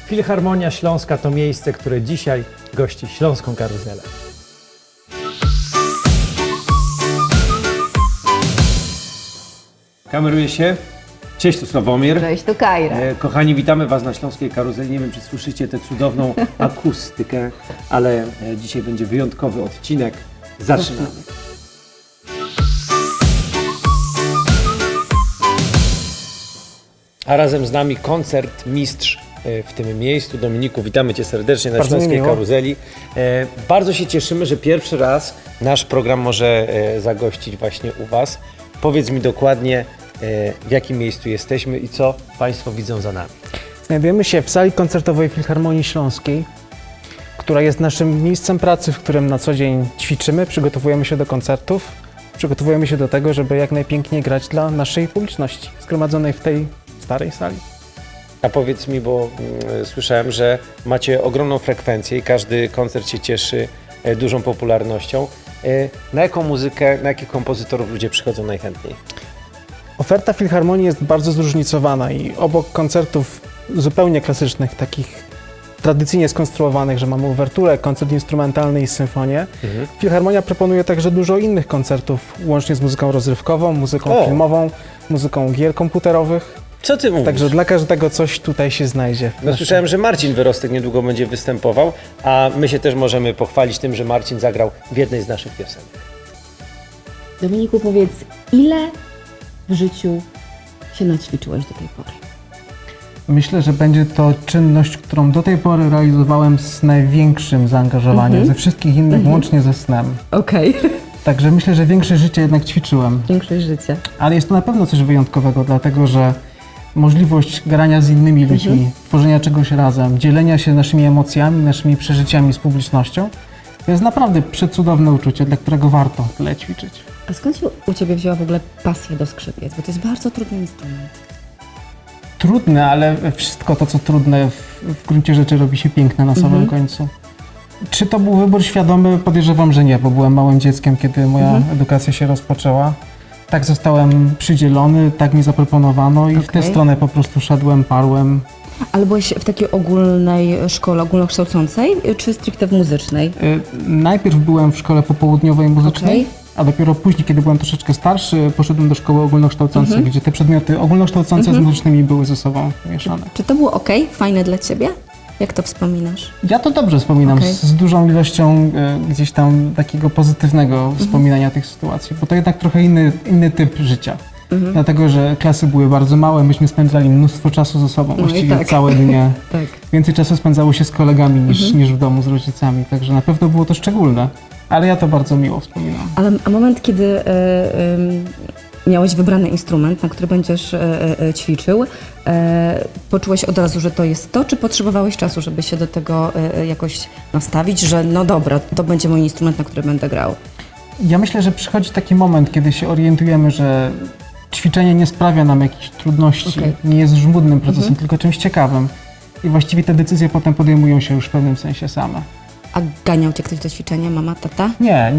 Filharmonia Śląska to miejsce, które dzisiaj gości Śląską Karuzelę. Kameruje się. Cześć, tu Sławomir. Cześć, tu Kajra. Kochani, witamy Was na Śląskiej Karuzeli. Nie wiem, czy słyszycie tę cudowną akustykę, ale dzisiaj będzie wyjątkowy odcinek. Zaczynamy. A razem z nami koncertmistrz w tym miejscu. Dominiku, witamy Cię serdecznie na Bardzo Śląskiej miło. Karuzeli. Bardzo się cieszymy, że pierwszy raz nasz program może zagościć właśnie u Was. Powiedz mi dokładnie, w jakim miejscu jesteśmy i co Państwo widzą za nami. Znajdujemy się w sali koncertowej Filharmonii Śląskiej, która jest naszym miejscem pracy, w którym na co dzień ćwiczymy, przygotowujemy się do koncertów, przygotowujemy się do tego, żeby jak najpiękniej grać dla naszej publiczności zgromadzonej w tej starej sali. A powiedz mi, bo słyszałem, że macie ogromną frekwencję i każdy koncert się cieszy dużą popularnością. Na jaką muzykę, na jakich kompozytorów ludzie przychodzą najchętniej? Oferta Filharmonii jest bardzo zróżnicowana i obok koncertów zupełnie klasycznych, takich tradycyjnie skonstruowanych, że mamy uwerturę, koncert instrumentalny i symfonię, Filharmonia proponuje także dużo innych koncertów, łącznie z muzyką rozrywkową, muzyką filmową, muzyką gier komputerowych. Co ty mówisz? Także dla każdego coś tutaj się znajdzie. No słyszałem, że Marcin Wyrostek niedługo będzie występował, a my się też możemy pochwalić tym, że Marcin zagrał w jednej z naszych piosenek. Dominiku, powiedz, ile w życiu się naćwiczyłeś do tej pory? Myślę, że będzie to czynność, którą do tej pory realizowałem z największym zaangażowaniem, ze wszystkich innych, łącznie ze snem. Okej. Także myślę, że większość życia jednak ćwiczyłem. Większość życia. Ale jest to na pewno coś wyjątkowego, dlatego że możliwość grania z innymi ludźmi, tworzenia czegoś razem, dzielenia się naszymi emocjami, naszymi przeżyciami z publicznością, to jest naprawdę przecudowne uczucie, dla którego warto tyle ćwiczyć. A skąd się u Ciebie wzięła w ogóle pasja do skrzypiec? Bo to jest bardzo trudny instrument. Trudne, ale wszystko to, co trudne, w gruncie rzeczy robi się piękne na samym końcu. Czy to był wybór świadomy? Podejrzewam, że nie, bo byłem małym dzieckiem, kiedy moja edukacja się rozpoczęła. Tak zostałem przydzielony, tak mi zaproponowano i w tę stronę po prostu szedłem, parłem. Ale byłeś w takiej ogólnej szkole, ogólnokształcącej, czy stricte w muzycznej? Najpierw byłem w szkole popołudniowej muzycznej, a dopiero później, kiedy byłem troszeczkę starszy, poszedłem do szkoły ogólnokształcącej, gdzie te przedmioty ogólnokształcące z muzycznymi były ze sobą mieszane. Czy to było fajne dla Ciebie? Jak to wspominasz? Ja to dobrze wspominam, z dużą ilością gdzieś tam takiego pozytywnego wspominania tych sytuacji, bo to jednak trochę inny typ życia. Dlatego, że klasy były bardzo małe, myśmy spędzali mnóstwo czasu ze sobą, właściwie całe dnie. Więcej czasu spędzało się z kolegami niż w domu z rodzicami, także na pewno było to szczególne, ale ja to bardzo miło wspominam. A moment, kiedy miałeś wybrany instrument, na który będziesz ćwiczył, poczułeś od razu, że to jest to, czy potrzebowałeś czasu, żeby się do tego jakoś nastawić, że no dobra, to będzie mój instrument, na który będę grał? Ja myślę, że przychodzi taki moment, kiedy się orientujemy, że ćwiczenie nie sprawia nam jakichś trudności, nie jest żmudnym procesem, tylko czymś ciekawym. I właściwie te decyzje potem podejmują się już w pewnym sensie same. A ganiał Cię ktoś do ćwiczenia, mama, tata? Nie.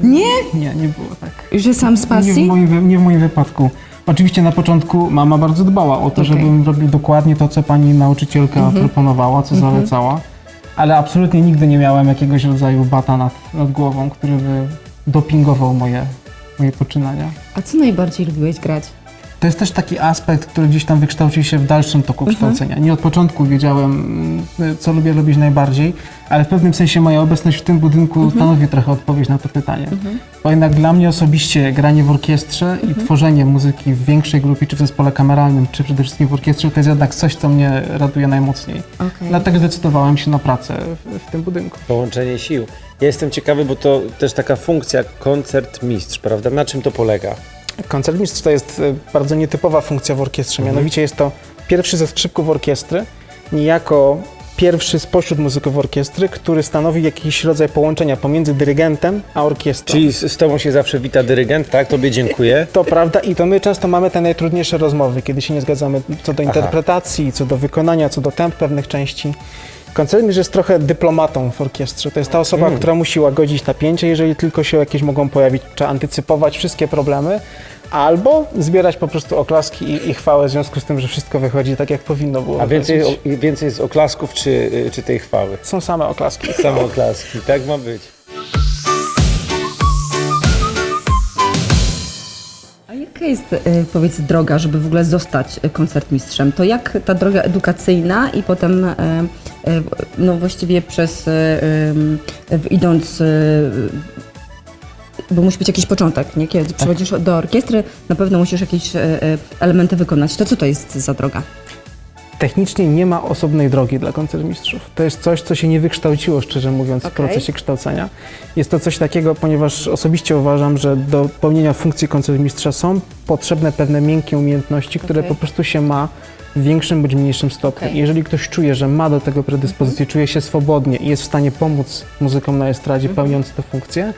Nie? Nie było tak. Że sam z pasji? Nie w moim wypadku. Oczywiście na początku mama bardzo dbała o to, żebym robił dokładnie to, co pani nauczycielka proponowała, co zalecała, ale absolutnie nigdy nie miałem jakiegoś rodzaju bata nad głową, który by dopingował moje poczynania. A co najbardziej lubiłeś grać? To jest też taki aspekt, który gdzieś tam wykształcił się w dalszym toku kształcenia. Nie od początku wiedziałem, co lubię robić najbardziej, ale w pewnym sensie moja obecność w tym budynku stanowi trochę odpowiedź na to pytanie. Bo jednak dla mnie osobiście granie w orkiestrze i tworzenie muzyki w większej grupie, czy w zespole kameralnym, czy przede wszystkim w orkiestrze, to jest jednak coś, co mnie raduje najmocniej. Dlatego zdecydowałem się na pracę w tym budynku. Połączenie sił. Ja jestem ciekawy, bo to też taka funkcja koncertmistrz, prawda? Na czym to polega? Koncertmistrz to jest bardzo nietypowa funkcja w orkiestrze, mianowicie jest to pierwszy ze skrzypków orkiestry, niejako pierwszy spośród muzyków orkiestry, który stanowi jakiś rodzaj połączenia pomiędzy dyrygentem a orkiestrą. Czyli z Tobą się zawsze wita dyrygent, tak? Tobie dziękuję. To prawda i to my często mamy te najtrudniejsze rozmowy, kiedy się nie zgadzamy co do interpretacji, co do wykonania, co do temp pewnych części. Koncertmistrz jest trochę dyplomatą w orkiestrze. To jest ta osoba, która musi łagodzić napięcie, jeżeli tylko się jakieś mogą pojawić. Trzeba antycypować wszystkie problemy, albo zbierać po prostu oklaski i chwałę w związku z tym, że wszystko wychodzi tak, jak powinno było A wychodzić. więcej jest oklasków czy tej chwały? Są same oklaski. Same oklaski, tak ma być. A jaka jest, powiedz, droga, żeby w ogóle zostać koncertmistrzem? To jak ta droga edukacyjna i potem, no właściwie idąc, bo musi być jakiś początek, nie? Kiedy przychodzisz do orkiestry, na pewno musisz jakieś elementy wykonać. To co to jest za droga? Technicznie nie ma osobnej drogi dla koncertmistrzów. To jest coś, co się nie wykształciło, szczerze mówiąc, w Okej. procesie kształcenia. Jest to coś takiego, ponieważ osobiście uważam, że do pełnienia funkcji koncertmistrza są potrzebne pewne miękkie umiejętności, które Okej. po prostu się ma w większym bądź mniejszym stopniu. Okej. Jeżeli ktoś czuje, że ma do tego predyspozycję, czuje się swobodnie i jest w stanie pomóc muzykom na estradzie, pełniąc tę funkcję,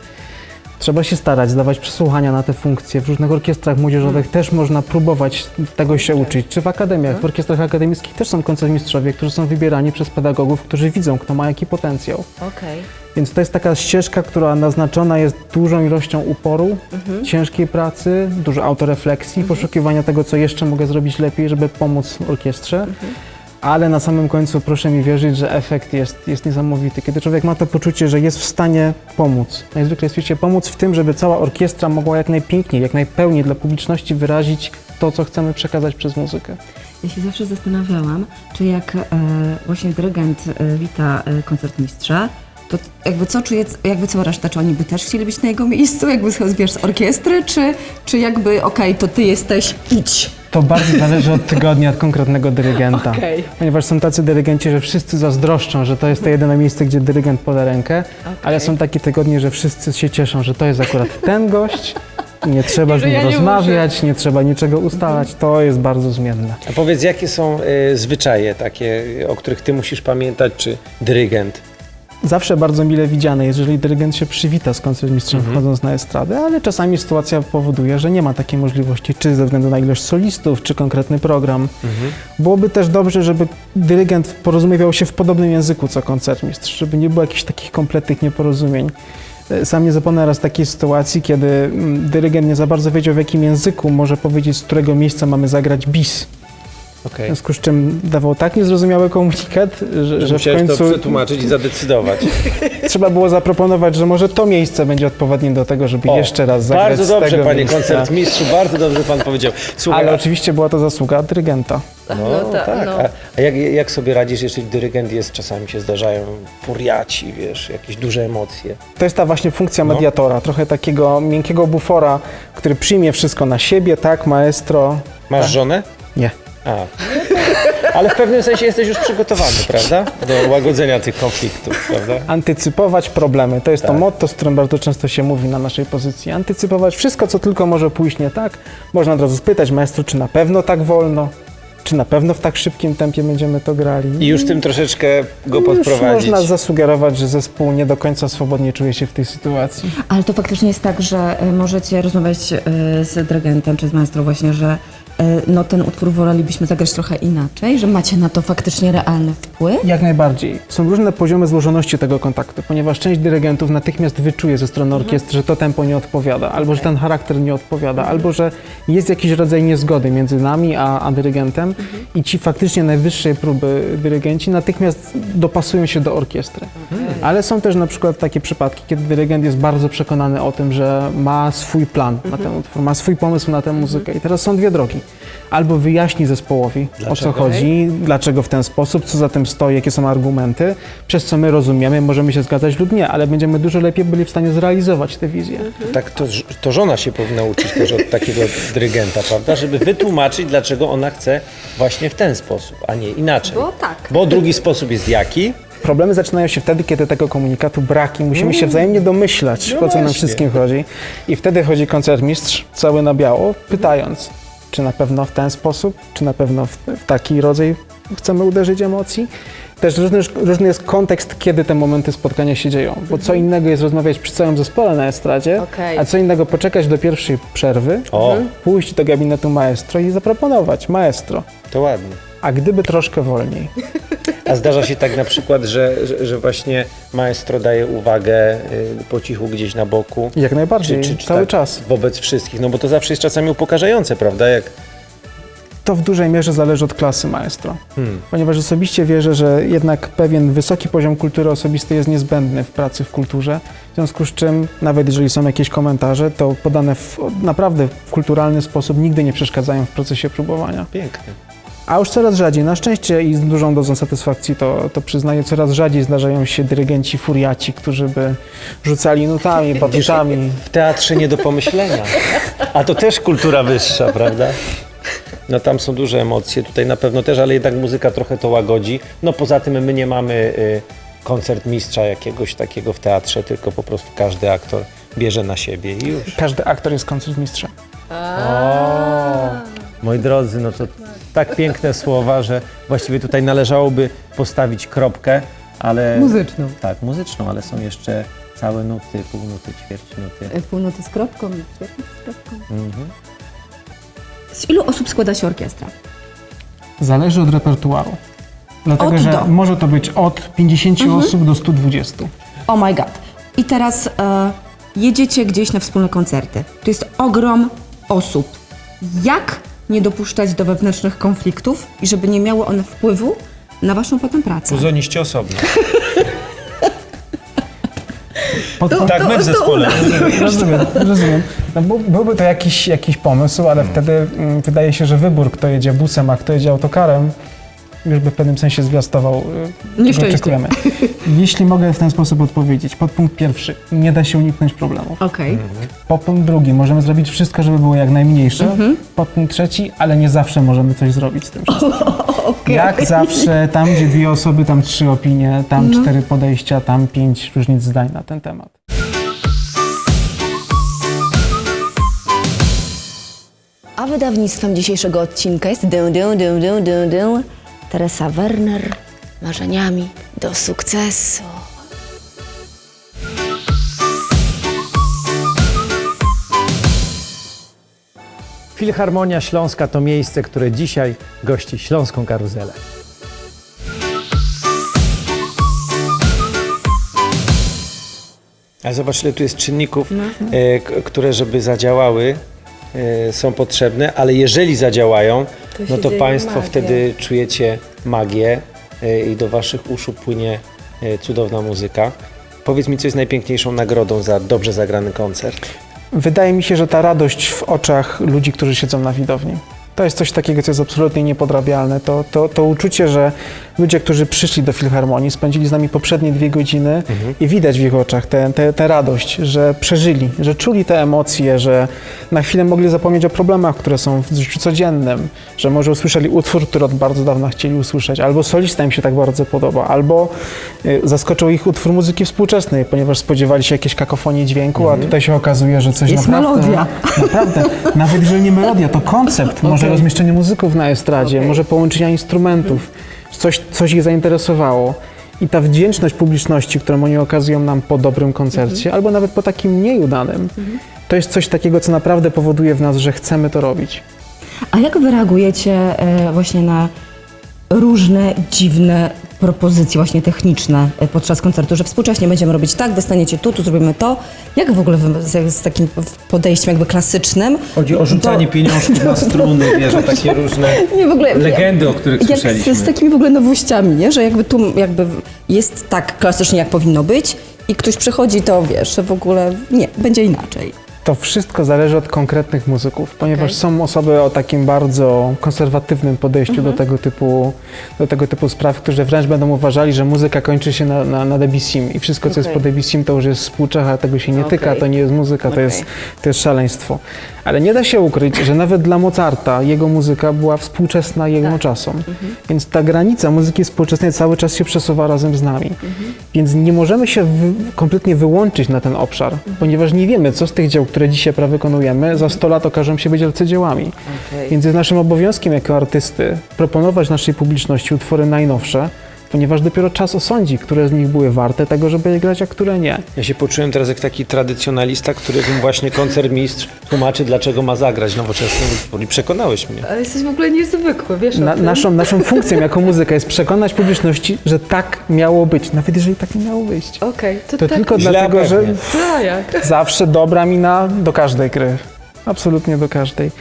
trzeba się starać, zdawać przesłuchania na te funkcje. W różnych orkiestrach młodzieżowych też można próbować tego się uczyć. Czy w akademiach, w orkiestrach akademickich też są koncertmistrzowie, którzy są wybierani przez pedagogów, którzy widzą, kto ma jaki potencjał. Okej. Więc to jest taka ścieżka, która naznaczona jest dużą ilością uporu, ciężkiej pracy, dużo autorefleksji, poszukiwania tego, co jeszcze mogę zrobić lepiej, żeby pomóc orkiestrze. Ale na samym końcu proszę mi wierzyć, że efekt jest niesamowity. Kiedy człowiek ma to poczucie, że jest w stanie pomóc, najzwyczajniej w świecie pomóc w tym, żeby cała orkiestra mogła jak najpiękniej, jak najpełniej dla publiczności wyrazić to, co chcemy przekazać przez muzykę. Ja się zawsze zastanawiałam, czy jak właśnie dyrygent wita koncertmistrza, to jakby co czuje, jakby cała reszta, czy oni by też chcieli być na jego miejscu, jakby wiesz, z orkiestry, czy jakby okej, to ty jesteś, idź. To bardzo zależy od tygodnia, od konkretnego dyrygenta. Okej. Ponieważ są tacy dyrygenci, że wszyscy zazdroszczą, że to jest to jedyne miejsce, gdzie dyrygent poda rękę, ale są takie tygodnie, że wszyscy się cieszą, że to jest akurat ten gość, nie trzeba z nim rozmawiać, nie trzeba niczego ustalać, to jest bardzo zmienne. A powiedz, jakie są zwyczaje takie, o których ty musisz pamiętać, czy dyrygent? Zawsze bardzo mile widziane, jeżeli dyrygent się przywita z koncertmistrzem wchodząc na estradę, ale czasami sytuacja powoduje, że nie ma takiej możliwości, czy ze względu na ilość solistów, czy konkretny program. Byłoby też dobrze, żeby dyrygent porozumiewał się w podobnym języku co koncertmistrz, żeby nie było jakichś takich kompletnych nieporozumień. Sam nie zapomnę raz takiej sytuacji, kiedy dyrygent nie za bardzo wiedział, w jakim języku może powiedzieć, z którego miejsca mamy zagrać bis. W Okej. związku z czym dawał tak niezrozumiały komunikat, że w Musiałeś końcu to przetłumaczyć i zadecydować. trzeba było zaproponować, że może to miejsce będzie odpowiednie do tego, żeby jeszcze raz zagrać Bardzo z dobrze, tego panie miejsca. koncertmistrzu, bardzo dobrze pan powiedział. Słuchaj, Ale oczywiście była to zasługa dyrygenta. no tak. A jak sobie radzisz, jeżeli dyrygent jest, czasami się zdarzają furiaci, wiesz, jakieś duże emocje. To jest ta właśnie funkcja mediatora, trochę takiego miękkiego bufora, który przyjmie wszystko na siebie, tak, maestro? Masz żonę? Nie. A. Ale w pewnym sensie jesteś już przygotowany, prawda? Do łagodzenia tych konfliktów, prawda? Antycypować problemy. To jest to motto, z którym bardzo często się mówi na naszej pozycji. Antycypować wszystko, co tylko może pójść nie tak. Można od razu spytać maestro, czy na pewno tak wolno? Czy na pewno w tak szybkim tempie będziemy to grali? I już tym troszeczkę go Już podprowadzić. można zasugerować, że zespół nie do końca swobodnie czuje się w tej sytuacji. Ale to faktycznie jest tak, że możecie rozmawiać z dyrygentem czy z maestro właśnie, że no ten utwór wolelibyśmy zagrać trochę inaczej, że macie na to faktycznie realny wpływ? Jak najbardziej. Są różne poziomy złożoności tego kontaktu, ponieważ część dyrygentów natychmiast wyczuje ze strony orkiestry, że to tempo nie odpowiada, albo że ten charakter nie odpowiada, albo że jest jakiś rodzaj niezgody między nami a dyrygentem i ci faktycznie najwyższej próby dyrygenci natychmiast dopasują się do orkiestry. Ale są też na przykład takie przypadki, kiedy dyrygent jest bardzo przekonany o tym, że ma swój plan na ten utwór, ma swój pomysł na tę muzykę. I teraz są dwie drogi. Albo wyjaśni zespołowi, o co chodzi, dlaczego w ten sposób, co za tym stoi, jakie są argumenty, przez co my rozumiemy, możemy się zgadzać lub nie, ale będziemy dużo lepiej byli w stanie zrealizować tę wizję. Tak, to żona się powinna uczyć też od takiego dyrygenta, prawda? Żeby wytłumaczyć, dlaczego ona chce właśnie w ten sposób, a nie inaczej. Bo tak. Bo drugi sposób jest jaki? Problemy zaczynają się wtedy, kiedy tego komunikatu brak i musimy się wzajemnie domyślać, o co nam właśnie. wszystkim chodzi. I wtedy chodzi koncertmistrz cały na biało, pytając, czy na pewno w ten sposób, czy na pewno w taki rodzaj chcemy uderzyć emocji. Też różny jest kontekst, kiedy te momenty spotkania się dzieją, bo co innego jest rozmawiać przy całym zespole na estradzie, Okej. a co innego poczekać do pierwszej przerwy, O. pójść do gabinetu maestro i zaproponować, maestro, To ładnie. a gdyby troszkę wolniej. A zdarza się tak na przykład, że właśnie maestro daje uwagę po cichu gdzieś na boku? Jak najbardziej, cały tak czas. Wobec wszystkich, no bo to zawsze jest czasami upokarzające, prawda? Jak... To w dużej mierze zależy od klasy maestro. Ponieważ osobiście wierzę, że jednak pewien wysoki poziom kultury osobistej jest niezbędny w pracy w kulturze. W związku z czym, nawet jeżeli są jakieś komentarze, to podane naprawdę w kulturalny sposób nigdy nie przeszkadzają w procesie próbowania. Pięknie. A już coraz rzadziej, na szczęście i z dużą dozą satysfakcji to przyznaję, coraz rzadziej zdarzają się dyrygenci furiaci, którzy by rzucali nutami, batutami. W teatrze nie do pomyślenia. A to też kultura wyższa, prawda? No tam są duże emocje, tutaj na pewno też, ale jednak muzyka trochę to łagodzi. No poza tym my nie mamy koncertmistrza jakiegoś takiego w teatrze, tylko po prostu każdy aktor bierze na siebie i już. Każdy aktor jest koncertmistrzem. Moi drodzy, no to tak piękne słowa, że właściwie tutaj należałoby postawić kropkę, ale... Muzyczną. Tak, muzyczną, ale są jeszcze całe nuty, półnuty, ćwierćnuty. Półnoty z kropką, ćwierćnuty z kropką. Z ilu osób składa się orkiestra? Zależy od repertuaru. Dlatego, Od że do. może to być od 50 osób do 120. Oh my god. I teraz jedziecie gdzieś na wspólne koncerty. To jest ogrom osób. Jak nie dopuszczać do wewnętrznych konfliktów i żeby nie miały one wpływu na waszą potem pracę? Uzoniście osobno. Tak, my w zespole. Rozumiem. No, byłby to jakiś pomysł, ale wtedy wydaje się, że wybór, kto jedzie busem, a kto jedzie autokarem, już by w pewnym sensie zwiastował, czego Nieszczęście. oczekujemy. Jeśli mogę w ten sposób odpowiedzieć. Podpunkt pierwszy. Nie da się uniknąć problemów. Okej. Podpunkt drugi. Możemy zrobić wszystko, żeby było jak najmniejsze. Podpunkt trzeci, ale nie zawsze możemy coś zrobić z tym wszystkim. Jak zawsze, tam gdzie 2 osoby, tam 3 opinie, tam 4 podejścia, tam 5 różnic zdań na ten temat. A wydawnictwem dzisiejszego odcinka jest Teresa Werner, marzeniami do sukcesu. Filharmonia Śląska to miejsce, które dzisiaj gości Śląską Karuzelę. Ale zobacz, ile tu jest czynników, które żeby zadziałały, są potrzebne, ale jeżeli zadziałają, no to Państwo wtedy czujecie magię i do Waszych uszu płynie cudowna muzyka. Powiedz mi, co jest najpiękniejszą nagrodą za dobrze zagrany koncert? Wydaje mi się, że ta radość w oczach ludzi, którzy siedzą na widowni. To jest coś takiego, co jest absolutnie niepodrabialne. To uczucie, że ludzie, którzy przyszli do Filharmonii, spędzili z nami poprzednie 2 godziny i widać w ich oczach tę radość, że przeżyli, że czuli te emocje, że na chwilę mogli zapomnieć o problemach, które są w życiu codziennym, że może usłyszeli utwór, który od bardzo dawna chcieli usłyszeć, albo solista im się tak bardzo podoba, albo zaskoczył ich utwór muzyki współczesnej, ponieważ spodziewali się jakiejś kakofonii dźwięku, a tutaj się okazuje, że coś Jest naprawdę... melodia. Naprawdę, nawet jeżeli nie melodia, to koncept, może rozmieszczenie muzyków na estradzie, może połączenia instrumentów, coś ich zainteresowało. I ta wdzięczność publiczności, którą oni okazują nam po dobrym koncercie, albo nawet po takim mniej udanym, to jest coś takiego, co naprawdę powoduje w nas, że chcemy to robić. A jak wy reagujecie właśnie na różne dziwne propozycje właśnie techniczne podczas koncertu, że współcześnie będziemy robić tak, dostaniecie tu zrobimy to. Jak w ogóle wy z takim podejściem jakby klasycznym? Chodzi o rzucanie pieniążków na struny, wiesz, o takie różne Nie, w ogóle, legendy, o których jak słyszeliśmy. z takimi w ogóle nowościami, nie? Że jakby tu jakby jest tak klasycznie, jak powinno być i ktoś przychodzi, to wiesz, że w ogóle nie, będzie inaczej. To wszystko zależy od konkretnych muzyków, ponieważ są osoby o takim bardzo konserwatywnym podejściu do tego typu spraw, którzy wręcz będą uważali, że muzyka kończy się na debissim i wszystko, co jest po debissim, to już jest współczech, a tego się nie tyka, to nie jest muzyka, to jest szaleństwo. Ale nie da się ukryć, że nawet dla Mozarta jego muzyka była współczesna jego czasom. Więc ta granica muzyki współczesnej cały czas się przesuwa razem z nami. Więc nie możemy się kompletnie wyłączyć na ten obszar, ponieważ nie wiemy, co z tych dzieł, które dzisiaj wykonujemy, za 100 lat okażą się być arcydziełami. Więc jest naszym obowiązkiem jako artysty proponować naszej publiczności utwory najnowsze, ponieważ dopiero czas osądzi, które z nich były warte tego, żeby je grać, a które nie. Ja się poczułem teraz jak taki tradycjonalista, którym właśnie koncertmistrz tłumaczy, dlaczego ma zagrać nowoczesny utwór i przekonałeś mnie. Ale jesteś w ogóle niezwykły, wiesz o tym? Naszą funkcją jako muzyka jest przekonać publiczności, że tak miało być, nawet jeżeli tak nie miało wyjść. Okej, to To tak. tylko Źle dlatego, że pewnie. A jak? zawsze dobra mina do każdej gry. Absolutnie do każdej.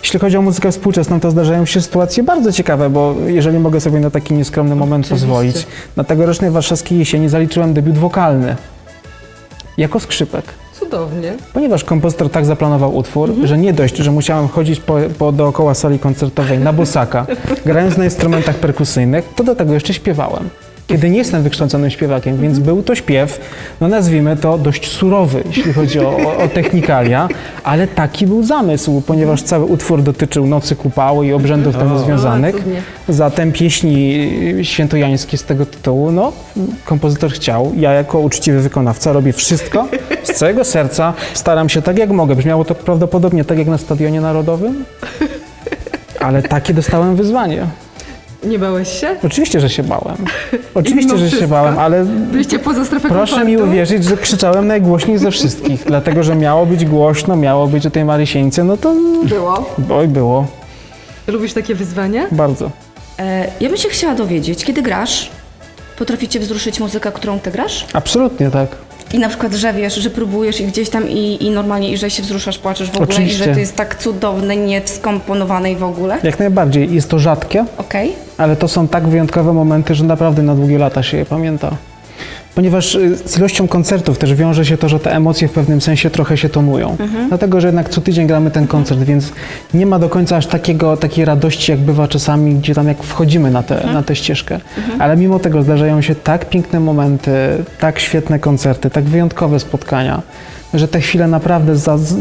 Jeśli chodzi o muzykę współczesną, to zdarzają się sytuacje bardzo ciekawe, bo jeżeli mogę sobie na taki nieskromny moment Oczywiście. pozwolić, na tegorocznej warszawskiej jesieni zaliczyłem debiut wokalny jako skrzypek. Cudownie. Ponieważ kompozytor tak zaplanował utwór, że nie dość, że musiałem chodzić dookoła sali koncertowej na bosaka, grając na instrumentach perkusyjnych, to do tego jeszcze śpiewałem. Kiedy nie jestem wykształconym śpiewakiem, więc był to śpiew, no nazwijmy to dość surowy, jeśli chodzi o technikalia, ale taki był zamysł, ponieważ cały utwór dotyczył nocy kupały i obrzędów temu związanych. cudnie. Zatem pieśni świętojańskie z tego tytułu, no kompozytor chciał, ja jako uczciwy wykonawca robię wszystko z całego serca, staram się tak jak mogę. Brzmiało to prawdopodobnie tak jak na Stadionie Narodowym, ale takie dostałem wyzwanie. Nie bałeś się? Oczywiście, że się bałem. Oczywiście, mimo że się wszystko? bałem, ale Byliście poza strefą proszę mi uwierzyć, że krzyczałem najgłośniej ze wszystkich, dlatego, że miało być głośno, miało być o tej Marysieńce, no to Było. oj, było, Lubisz takie wyzwania? bardzo. Ja bym się chciała dowiedzieć, kiedy grasz, potraficie wzruszyć muzykę, którą ty grasz? Absolutnie tak. I na przykład, że wiesz, że próbujesz i gdzieś tam i normalnie, i że się wzruszasz, płaczesz w ogóle, Oczywiście. i że to jest tak cudowne, nie skomponowane i w ogóle. Jak najbardziej. Jest to rzadkie, Okej? ale to są tak wyjątkowe momenty, że naprawdę na długie lata się je pamięta. Ponieważ z ilością koncertów też wiąże się to, że te emocje w pewnym sensie trochę się tonują. Dlatego, że jednak co tydzień gramy ten koncert, więc nie ma do końca aż takiej radości, jak bywa czasami, gdzie tam jak wchodzimy na tę ścieżkę. Ale mimo tego zdarzają się tak piękne momenty, tak świetne koncerty, tak wyjątkowe spotkania, że te chwile naprawdę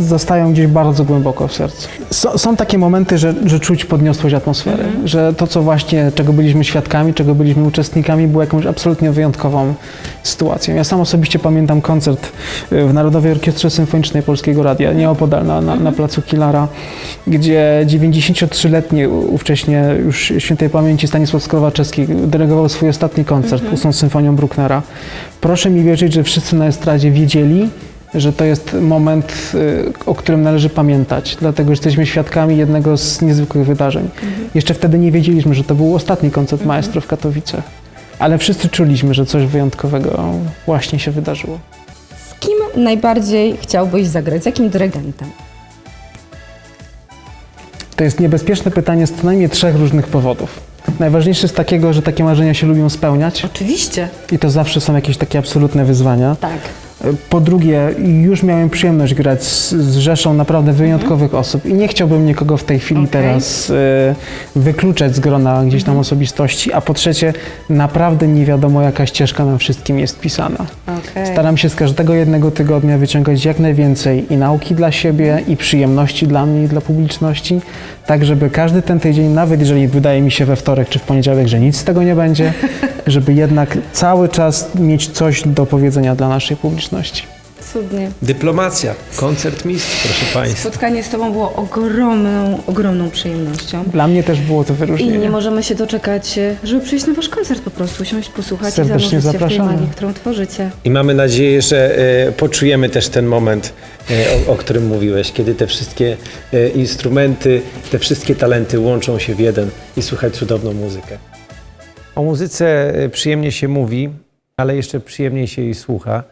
zostają gdzieś bardzo głęboko w sercu. Są takie momenty, że czuć podniosłość atmosfery, że to, co właśnie, czego byliśmy świadkami, czego byliśmy uczestnikami, było jakąś absolutnie wyjątkową sytuacją. Ja sam osobiście pamiętam koncert w Narodowej Orkiestrze Symfonicznej Polskiego Radia, nieopodal na placu Kilara, gdzie 93-letni ówcześnie już świętej pamięci Stanisław Skrowaczewski dyrygował swój ostatni koncert 8. Symfonią Brucknera. Proszę mi wierzyć, że wszyscy na estradzie wiedzieli, że to jest moment, o którym należy pamiętać, dlatego że jesteśmy świadkami jednego z niezwykłych wydarzeń. Jeszcze wtedy nie wiedzieliśmy, że to był ostatni koncert maestro w Katowicach, ale wszyscy czuliśmy, że coś wyjątkowego właśnie się wydarzyło. Z kim najbardziej chciałbyś zagrać? Z jakim dyrygentem? To jest niebezpieczne pytanie z co najmniej 3 różnych powodów. Najważniejszy z takiego, że takie marzenia się lubią spełniać Oczywiście. i to zawsze są jakieś takie absolutne wyzwania. Tak. Po drugie, już miałem przyjemność grać z rzeszą naprawdę wyjątkowych osób i nie chciałbym nikogo w tej chwili Okej. teraz wykluczać z grona gdzieś tam osobistości, a po trzecie, naprawdę nie wiadomo, jaka ścieżka nam wszystkim jest pisana. Okej. Staram się z każdego jednego tygodnia wyciągać jak najwięcej i nauki dla siebie, i przyjemności dla mnie i dla publiczności, tak żeby każdy ten tydzień, nawet jeżeli wydaje mi się we wtorek czy w poniedziałek, że nic z tego nie będzie, żeby jednak cały czas mieć coś do powiedzenia dla naszej publiczności. Cudnie. Dyplomacja, koncertmistrz, proszę Państwa. Spotkanie z Tobą było ogromną przyjemnością. Dla mnie też było to I wyróżnienie. nie możemy się doczekać, żeby przyjść na Wasz koncert po prostu, usiąść, posłuchać Serdecznie i zanurzyć się w tej zapraszamy. magii, którą tworzycie. I mamy nadzieję, że poczujemy też ten moment, o którym mówiłeś, kiedy te wszystkie instrumenty, te wszystkie talenty łączą się w jeden i słuchać cudowną muzykę. O muzyce przyjemnie się mówi, ale jeszcze przyjemniej się jej słucha.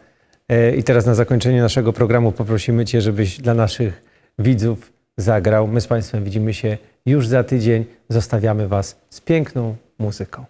I teraz na zakończenie naszego programu poprosimy Cię, żebyś dla naszych widzów zagrał. My z Państwem widzimy się już za tydzień. Zostawiamy Was z piękną muzyką.